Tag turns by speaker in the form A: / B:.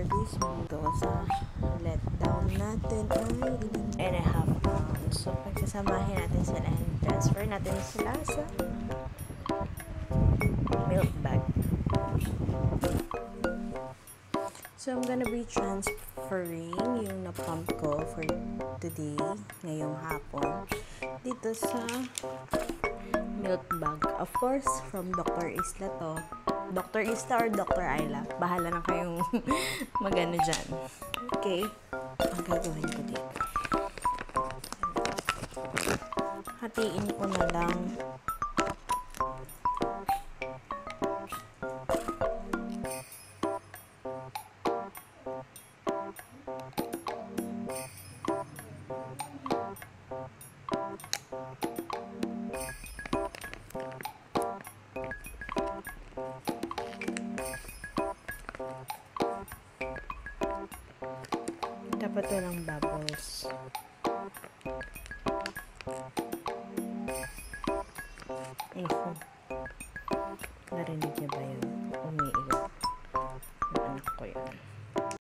A: this video sa letdown natin ay 1.5 pounds. So, pagsasamahin natin sila and transfer natin sila sa milk bag. So, I'm gonna be transferring yung na-pump ko for today, ngayong hapon, dito sa milk bag. Of course, from Dr. Isla to. Dr. Isla or Dr. Ayla. Bahala na kayong magano dyan. Okay. Ang gagawin ko dito. Hatiin ko na lang. Dapat walang bubbles. Narinig niya ba yun? Umiiyak. Yung anak ko yun.